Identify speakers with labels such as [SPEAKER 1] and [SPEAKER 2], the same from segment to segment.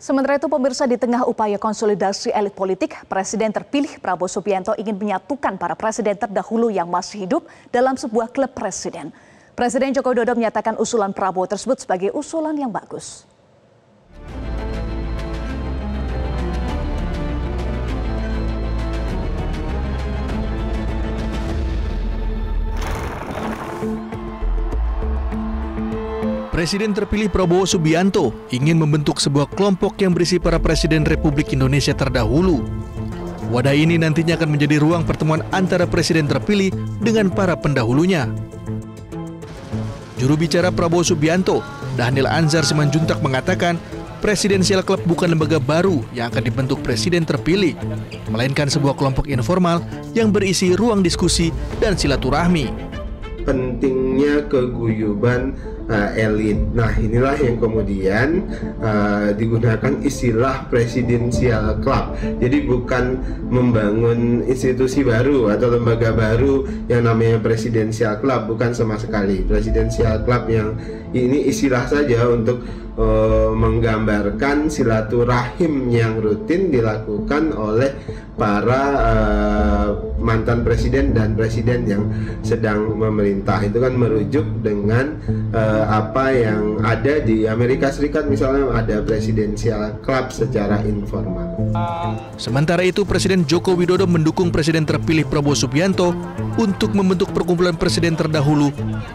[SPEAKER 1] Sementara itu pemirsa, di tengah upaya konsolidasi elit politik, Presiden terpilih Prabowo Subianto ingin menyatukan para presiden terdahulu yang masih hidup dalam sebuah klub presiden. Presiden Joko Widodo menyatakan usulan Prabowo tersebut sebagai usulan yang bagus.
[SPEAKER 2] Presiden terpilih Prabowo Subianto ingin membentuk sebuah kelompok yang berisi para presiden Republik Indonesia terdahulu. Wadah ini nantinya akan menjadi ruang pertemuan antara presiden terpilih dengan para pendahulunya. Juru bicara Prabowo Subianto, Dhanil Anzar Simanjuntak mengatakan, Presidensial Club bukan lembaga baru yang akan dibentuk presiden terpilih, melainkan sebuah kelompok informal yang berisi ruang diskusi dan silaturahmi.
[SPEAKER 3] Pentingnya keguyuban elit. Nah, inilah yang kemudian digunakan istilah presidensial club. Jadi bukan membangun institusi baru atau lembaga baru yang namanya presidensial club, bukan sama sekali. Presidensial club yang ini istilah saja untuk menggambarkan silaturahim yang rutin dilakukan oleh para mantan presiden dan presiden yang sedang memerintah. Itu kan merujuk dengan apa yang ada di Amerika Serikat, misalnya ada presidensial club secara informal.
[SPEAKER 2] Sementara itu, Presiden Joko Widodo mendukung Presiden terpilih Prabowo Subianto untuk membentuk perkumpulan presiden terdahulu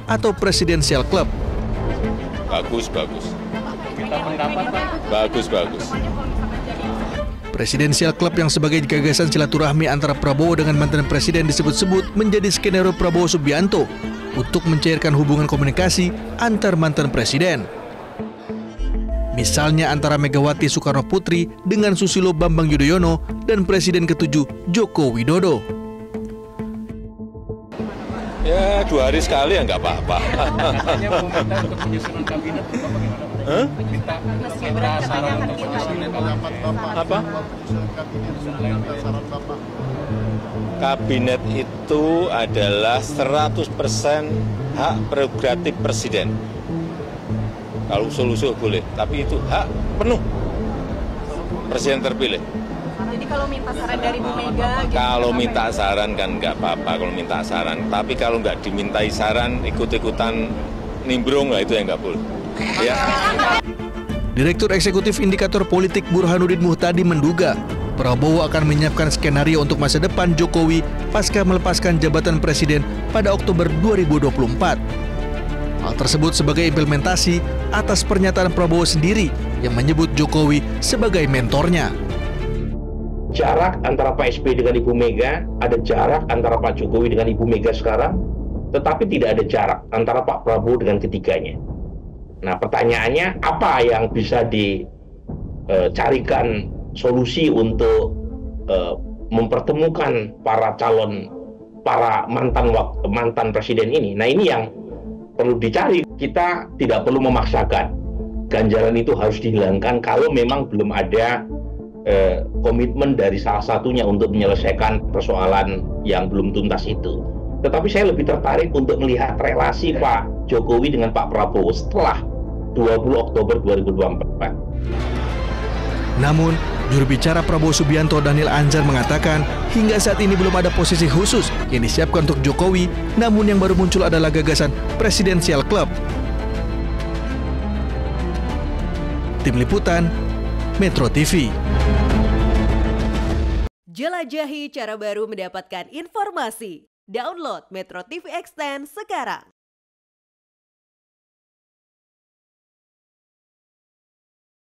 [SPEAKER 2] atau presidensial club.
[SPEAKER 4] Bagus.
[SPEAKER 2] Presidensial Club yang sebagai gagasan silaturahmi antara Prabowo dengan mantan presiden disebut-sebut menjadi skenario Prabowo Subianto untuk mencairkan hubungan komunikasi antar mantan presiden. Misalnya antara Megawati Soekarno Putri dengan Susilo Bambang Yudhoyono dan Presiden ke-7 Joko Widodo.
[SPEAKER 4] Ya 2 hari sekali ya nggak apa-apa. Apa? Kabinet itu adalah 100% hak prerogatif presiden. Kalau usul-usul boleh, tapi itu hak penuh presiden terpilih.
[SPEAKER 5] Jadi kalau minta saran dari Bu Mega gitu.
[SPEAKER 4] Kalau minta saran kan nggak apa-apa kalau minta saran. Tapi kalau nggak dimintai saran, ikut-ikutan nimbrung lah, itu yang nggak boleh. Ya.
[SPEAKER 2] Direktur Eksekutif Indikator Politik Burhanuddin Muhtadi menduga Prabowo akan menyiapkan skenario untuk masa depan Jokowi pasca melepaskan jabatan presiden pada Oktober 2024. Hal tersebut sebagai implementasi atas pernyataan Prabowo sendiri yang menyebut Jokowi sebagai mentornya.
[SPEAKER 6] Jarak antara Pak SBY dengan Ibu Mega, ada jarak antara Pak Jokowi dengan Ibu Mega sekarang, tetapi tidak ada jarak antara Pak Prabowo dengan ketiganya. Nah, pertanyaannya apa yang bisa dicarikan solusi untuk mempertemukan para mantan presiden ini. Nah, ini yang perlu dicari. Kita tidak perlu memaksakan. Ganjaran itu harus dihilangkan kalau memang belum ada komitmen dari salah satunya untuk menyelesaikan persoalan yang belum tuntas itu. Tetapi saya lebih tertarik untuk melihat relasi Pak Jokowi dengan Pak Prabowo setelah 20 Oktober 2024.
[SPEAKER 2] Namun, juru bicara Prabowo Subianto Dhanil Anzar mengatakan hingga saat ini belum ada posisi khusus yang disiapkan untuk Jokowi, namun yang baru muncul adalah gagasan Presidensial Club. Tim Liputan, Metro TV.
[SPEAKER 7] Jelajahi cara baru mendapatkan informasi. Download Metro TV Extend sekarang.